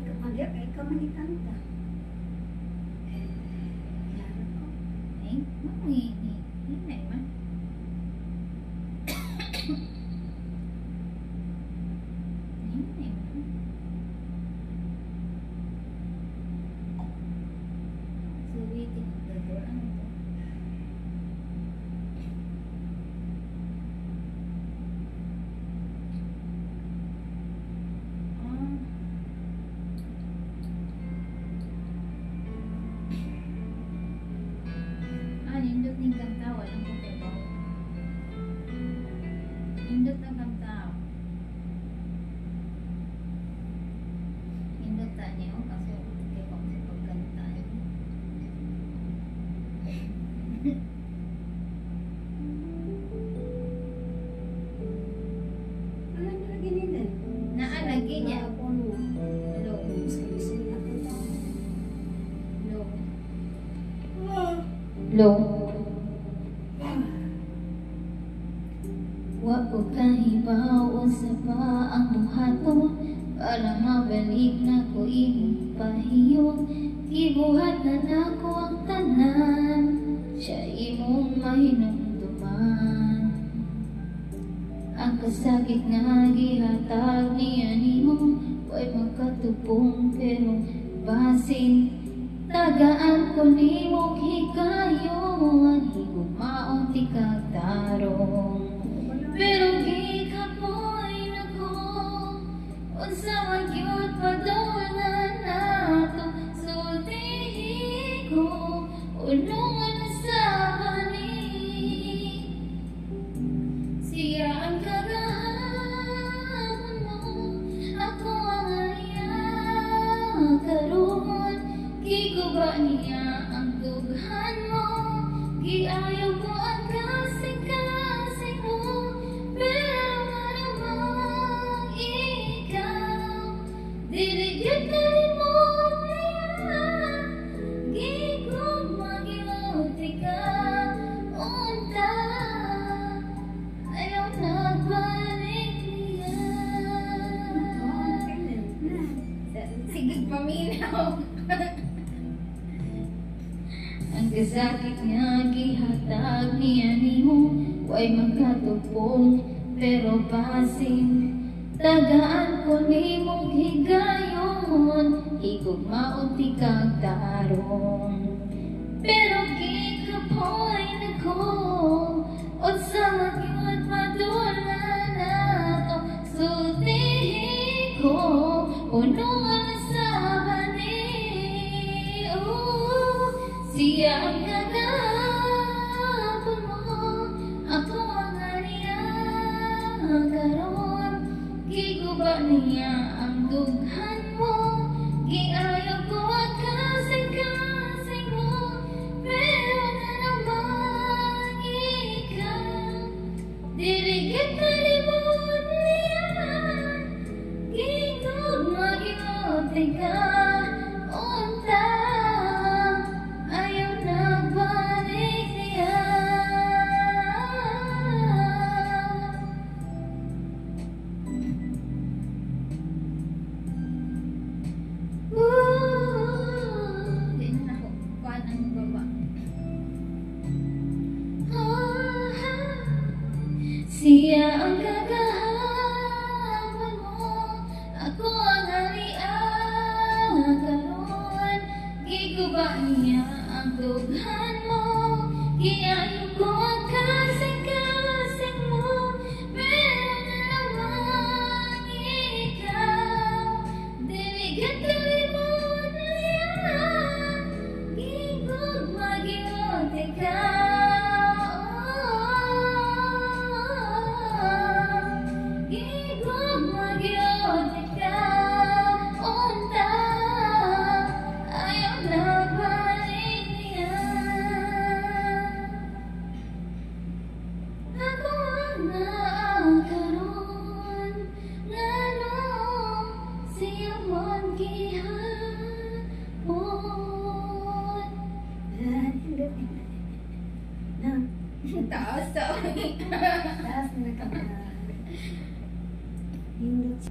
kay ka manikanta. Ay, mami. Hinay man. Hinay man. Suwitin ang dador. Ano to? Nindot ng kanta, walang pagkabaw. Nindot ng kanta. Nindot ta niyo kasi kaya ko sa pagkanta niyo. Ano na lagi nila? Naalagi niya. Hello. Hello. Wa ko kahibaw sa pa ang buhaton para mabalik na ko imong pahiyon. Gibuhat na nako ang tanan siya imong mahinumduman. Ang kasakit nga gihatag niya nimo way magkatupong pero basin tagaan ko nimo higayon higugmaon ti kag tarong. Pero gikapoy na ko unsa man gyud padulan nato sultihi ko ulungan na sa bani siya ang kagahapon mo ako ang ariya karon giguba niya ang dughan mo giayaw ko ang kasing-kasing mo pero maramang ikaw dili gyud kalimot niya gigugma ginuti ka unta ayaw nagbalik niya. Sige paminaw. Ang kasakit nga gihatag niya nimo way magkatupong pero basin tagaan ko nimo higayon higugmaon ti kag tarong. Pero gikapoy na ko unsa man gyud padulan nato sultihi ko unungan na sa bani siya ang kagahapon mo ako ang ariya karon giguba niya ang dughan mo giayaw ko ang kasing-kasing mo pero naman ikaw dili gyud kalimot niya gigugma ginuti ka unta ayaw nagbalik niya. Di na ako kuhaan ang baba. Siya ang kagahapon mo ako ang harian karon giguba niya ang dughan mo giayaw ko ang kasing-kasing mo pero naman ikaw dili gyud kalimot niya gigugma ginuti ka gigugma ginuti ka unta ayaw nagbalik niya. Ako ang naakaroon nganong siya man gihapon. Na. Taas sa